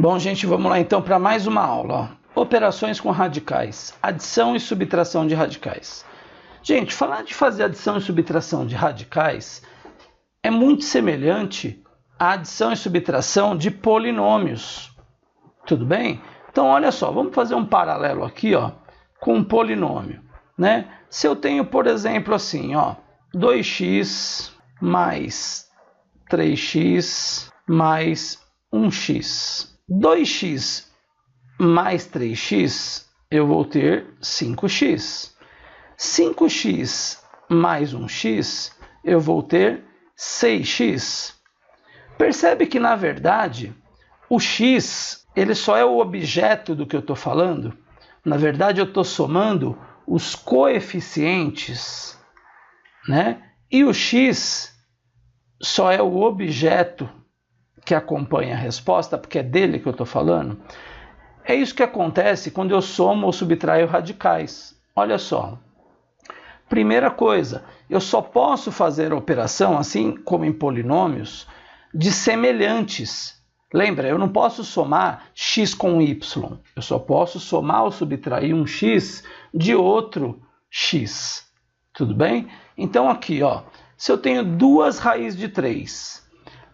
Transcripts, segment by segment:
Bom, gente, vamos lá então para mais uma aula. Ó. Operações com radicais, adição e subtração de radicais. Gente, falar de fazer adição e subtração de radicais é muito semelhante à adição e subtração de polinômios. Tudo bem? Então, olha só, vamos fazer um paralelo aqui, ó, com um polinômio, né? Se eu tenho, por exemplo, assim, ó, 2x mais 3x mais 1x. 2x mais 3x, eu vou ter 5x. 5x mais 1x, eu vou ter 6x. Percebe que, na verdade, o x ele só é o objeto do que eu estou falando. Na verdade, eu estou somando os coeficientes, né? E o x só é o objeto que acompanha a resposta, porque é dele que eu estou falando. É isso que acontece quando eu somo ou subtraio radicais. Olha só. Primeira coisa, eu só posso fazer a operação, assim como em polinômios, de semelhantes. Lembra, eu não posso somar x com y. Eu só posso somar ou subtrair um x de outro x. Tudo bem? Então aqui, ó, se eu tenho 2 raízes de 3,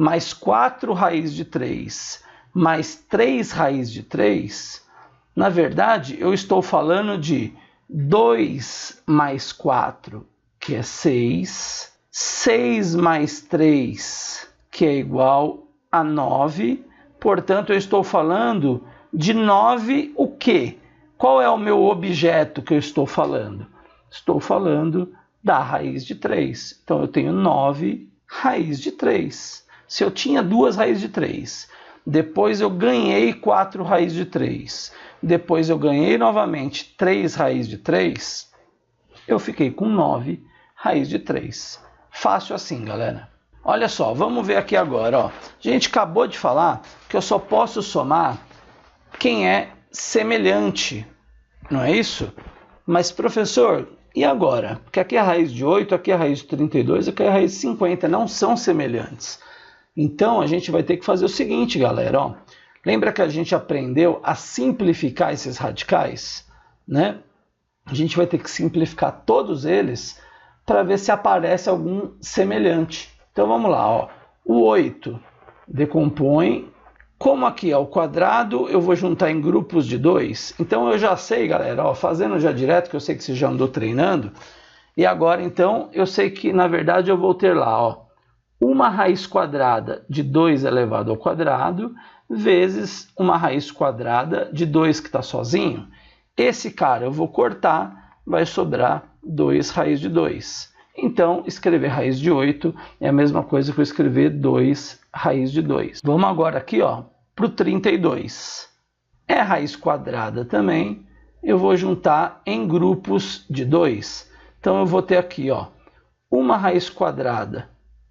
mais 4 raízes de 3, mais 3 raízes de 3, na verdade, eu estou falando de 2 mais 4, que é 6, 6 mais 3, que é igual a 9, portanto, eu estou falando de 9 o quê? Qual é o meu objeto que eu estou falando? Estou falando da raiz de 3. Então, eu tenho 9 raiz de 3. Se eu tinha 2 raízes de 3, depois eu ganhei 4 raízes de 3, depois eu ganhei novamente 3 raízes de 3, eu fiquei com 9 raízes de 3. Fácil assim, galera. Olha só, vamos ver aqui agora. Ó. A gente acabou de falar que eu só posso somar quem é semelhante, não é isso? Mas, professor, e agora? Porque aqui é a raiz de 8, aqui é a raiz de 32, aqui é a raiz de 50, não são semelhantes. Então, a gente vai ter que fazer o seguinte, galera. Ó. Lembra que a gente aprendeu a simplificar esses radicais? Né? A gente vai ter que simplificar todos eles para ver se aparece algum semelhante. Então, vamos lá. Ó. O 8 decompõe. Como aqui é o quadrado, eu vou juntar em grupos de 2. Então, eu já sei, galera, ó, fazendo já direto, que eu sei que você já andou treinando. E agora, então, eu sei que, na verdade, eu vou ter lá, ó, uma raiz quadrada de 2 elevado ao quadrado, vezes uma raiz quadrada de 2 que está sozinho. Esse cara eu vou cortar, vai sobrar 2 raiz de 2. Então, escrever raiz de 8 é a mesma coisa que eu escrever 2 raiz de 2. Vamos agora aqui para o 32. É raiz quadrada também, eu vou juntar em grupos de 2. Então, eu vou ter aqui uma raiz quadrada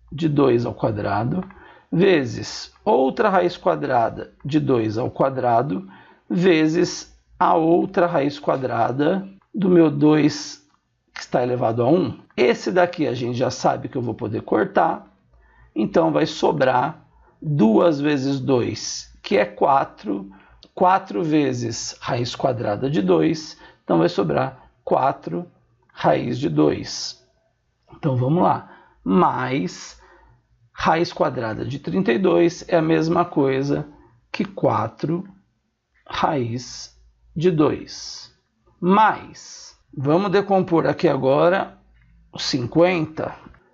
de 2 ao quadrado, vezes outra raiz quadrada de 2 ao quadrado, vezes a outra raiz quadrada do meu 2 que está elevado a 1. Esse daqui a gente já sabe que eu vou poder cortar, então vai sobrar 2 vezes 2, que é 4, 4 vezes raiz quadrada de 2, então vai sobrar 4 raiz de 2. Então vamos lá, mais raiz quadrada de 32 é a mesma coisa que 4 raiz de 2. Mais, vamos decompor aqui agora o 50.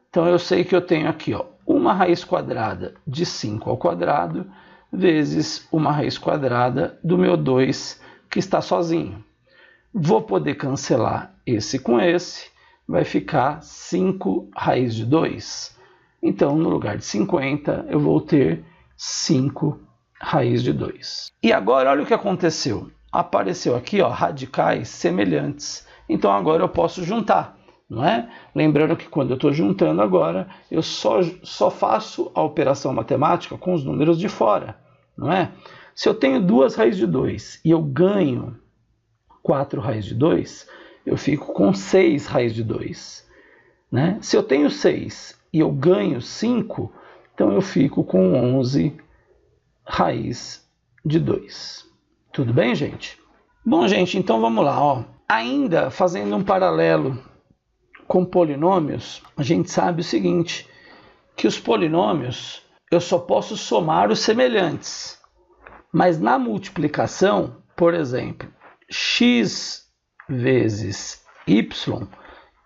Então eu sei que eu tenho aqui uma raiz quadrada de 5 ao quadrado, vezes uma raiz quadrada do meu 2 que está sozinho. Vou poder cancelar esse com esse, vai ficar 5 raiz de 2. Então, no lugar de 50, eu vou ter 5 raiz de 2. E agora, olha o que aconteceu. Apareceu aqui, radicais semelhantes. Então, agora eu posso juntar, não é? Lembrando que quando eu estou juntando agora, eu só faço a operação matemática com os números de fora, não é? Se eu tenho 2 raízes de 2 e eu ganho 4 raízes de 2, eu fico com 6 raízes de 2. Né? Se eu tenho 6 e eu ganho 5, então eu fico com 11 raiz de 2. Tudo bem, gente? Bom, gente, então vamos lá, ó. Ainda fazendo um paralelo com polinômios, a gente sabe o seguinte, que os polinômios eu só posso somar os semelhantes, mas na multiplicação, por exemplo, x vezes y,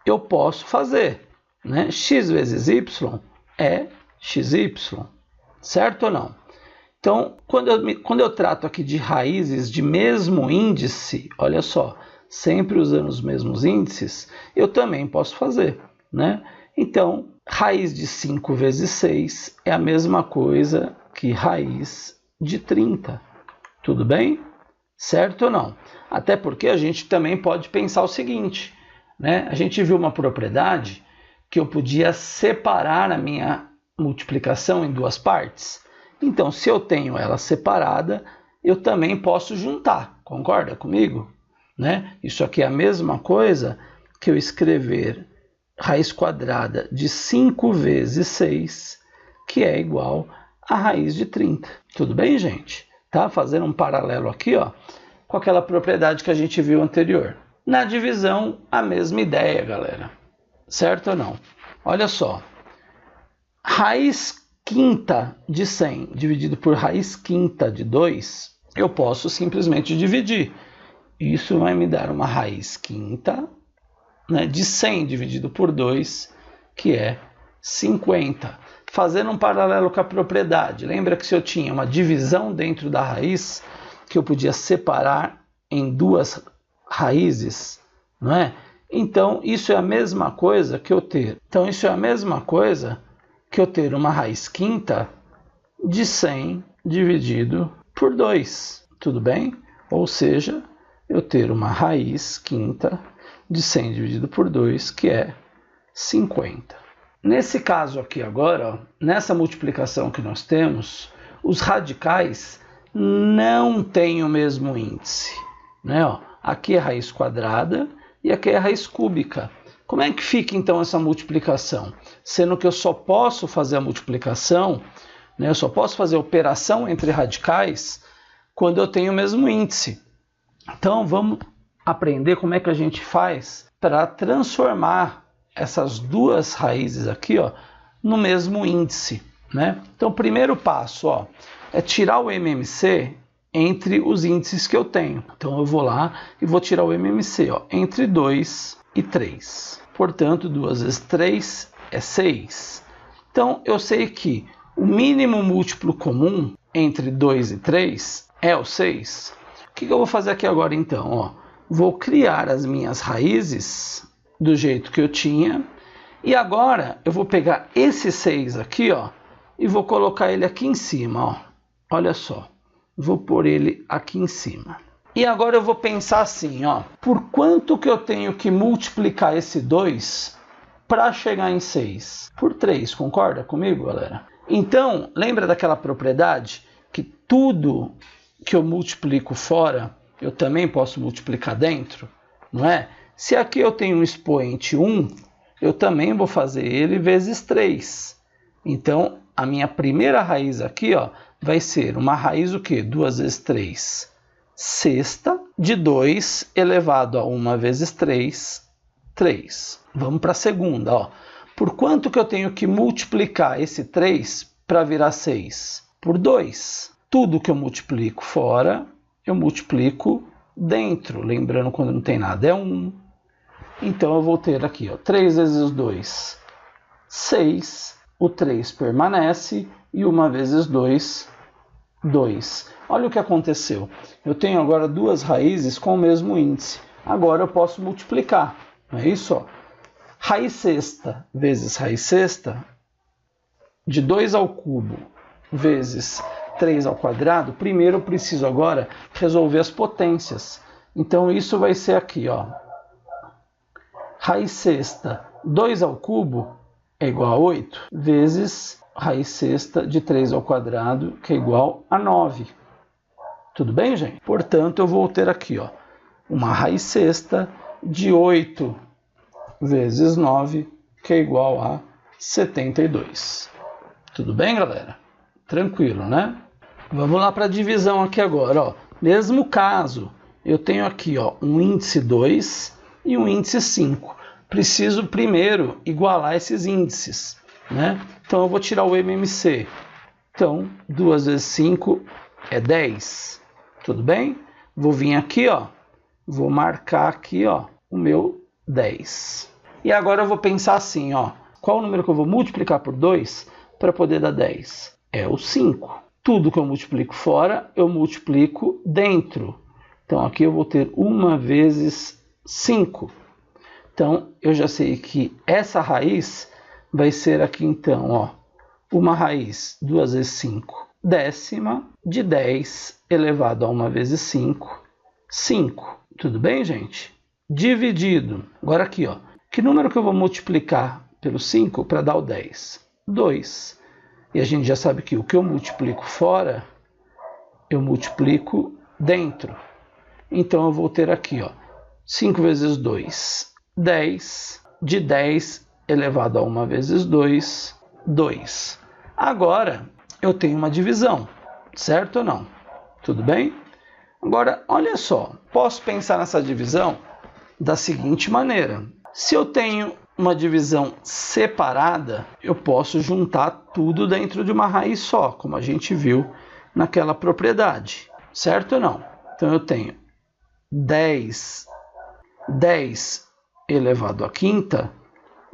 eu posso fazer, né? X vezes y é xy, certo ou não? Então, quando eu trato aqui de raízes de mesmo índice, olha só, sempre usando os mesmos índices, eu também posso fazer, né? Então, raiz de 5 vezes 6 é a mesma coisa que raiz de 30. Tudo bem? Certo ou não? Até porque a gente também pode pensar o seguinte, né? A gente viu uma propriedade que eu podia separar a minha multiplicação em duas partes. Então, se eu tenho ela separada, eu também posso juntar. Concorda comigo? Né? Isso aqui é a mesma coisa que eu escrever raiz quadrada de 5 vezes 6, que é igual a raiz de 30. Tudo bem, gente? Tá? Fazendo um paralelo aqui, ó, com aquela propriedade que a gente viu anterior. Na divisão, a mesma ideia, galera. Certo ou não? Olha só. Raiz quinta de 100 dividido por raiz quinta de 2, eu posso simplesmente dividir. Isso vai me dar uma raiz quinta, né, de 100 dividido por 2, que é 50. Fazendo um paralelo com a propriedade, lembra que se eu tinha uma divisão dentro da raiz, que eu podia separar em duas raízes, não é? Então, isso é a mesma coisa que eu ter. Então, isso é a mesma coisa que eu ter uma raiz quinta de 100 dividido por 2. Tudo bem? Ou seja, eu ter uma raiz quinta de 100 dividido por 2, que é 50. Nesse caso aqui agora, ó, nessa multiplicação que nós temos, os radicais não têm o mesmo índice, né? Ó, aqui é raiz quadrada e aqui é raiz cúbica. Como é que fica então essa multiplicação? Sendo que eu só posso fazer a multiplicação, né, eu só posso fazer a operação entre radicais quando eu tenho o mesmo índice. Então vamos aprender como é que a gente faz para transformar essas duas raízes aqui, ó, no mesmo índice, né? Então o primeiro passo, ó, é tirar o MMC entre os índices que eu tenho. Então eu vou lá e vou tirar o MMC, ó, entre 2 e 3. Portanto, 2 vezes 3 é 6. Então, eu sei que o mínimo múltiplo comum entre 2 e 3 é o 6. O que eu vou fazer aqui agora, então? Ó, vou criar as minhas raízes do jeito que eu tinha. E agora, eu vou pegar esse 6 aqui, ó, e vou colocar ele aqui em cima. Ó. Olha só, vou pôr ele aqui em cima. E agora eu vou pensar assim, ó, por quanto que eu tenho que multiplicar esse 2 para chegar em 6? Por 3, concorda comigo, galera? Então, lembra daquela propriedade que tudo que eu multiplico fora, eu também posso multiplicar dentro, não é? Se aqui eu tenho um expoente 1, eu também vou fazer ele vezes 3. Então, a minha primeira raiz aqui, ó, vai ser uma raiz o quê? 2 vezes 3. Sexta de 2 elevado a 1 vezes 3, 3. Vamos para a segunda. Ó. Por quanto que eu tenho que multiplicar esse 3 para virar 6? Por 2. Tudo que eu multiplico fora, eu multiplico dentro. Lembrando, quando não tem nada é 1. Então, eu vou ter aqui, ó, 3 vezes 2, 6. O 3 permanece e 1 vezes 2, 2. Olha o que aconteceu. Eu tenho agora duas raízes com o mesmo índice. Agora eu posso multiplicar. Não é isso? Ó. Raiz sexta vezes raiz sexta, de 2 ao cubo vezes 3 ao quadrado, primeiro eu preciso agora resolver as potências. Então isso vai ser aqui, ó. Raiz sexta 2 ao cubo é igual a 8, vezes raiz sexta de 3 ao quadrado, que é igual a 9. Tudo bem, gente? Portanto, eu vou ter aqui, ó, uma raiz sexta de 8 vezes 9, que é igual a 72. Tudo bem, galera? Tranquilo, né? Vamos lá para a divisão aqui agora. Ó. Mesmo caso, eu tenho aqui ó, um índice 2 e um índice 5. Preciso primeiro igualar esses índices, né? Então eu vou tirar o MMC. Então, 2 vezes 5 é 10. Tudo bem? Vou vir aqui, ó, vou marcar aqui ó, o meu 10. E agora eu vou pensar assim, ó, qual o número que eu vou multiplicar por 2 para poder dar 10? É o 5. Tudo que eu multiplico fora, eu multiplico dentro. Então aqui eu vou ter 1 vezes 5. Então eu já sei que essa raiz vai ser aqui então, ó, uma raiz 2 vezes 5, décima de 10 elevado a 1 vezes 5, 5. Tudo bem, gente? Dividido. Agora aqui, ó, que número que eu vou multiplicar pelo 5 para dar o 10? 2. E a gente já sabe que o que eu multiplico fora, eu multiplico dentro. Então eu vou ter aqui, ó, 5 vezes 2, 10. De 10 elevado a 1 vezes 2, 2. Agora eu tenho uma divisão, certo ou não? Tudo bem? Agora, olha só, posso pensar nessa divisão da seguinte maneira. Se eu tenho uma divisão separada, eu posso juntar tudo dentro de uma raiz só, como a gente viu naquela propriedade, certo ou não? Então eu tenho 10 elevado à quinta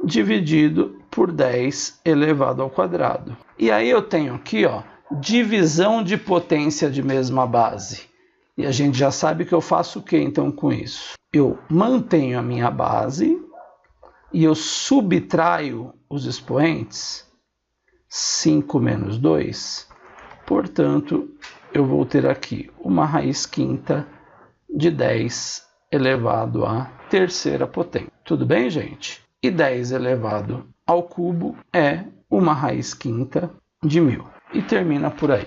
dividido por 10 elevado ao quadrado. E aí eu tenho aqui, ó, divisão de potência de mesma base. E a gente já sabe que eu faço o que então com isso? Eu mantenho a minha base e eu subtraio os expoentes, 5 menos 2. Portanto, eu vou ter aqui uma raiz quinta de 10 elevado à terceira potência. Tudo bem, gente? E 10 elevado ao cubo é uma raiz quinta de 1000. E termina por aí.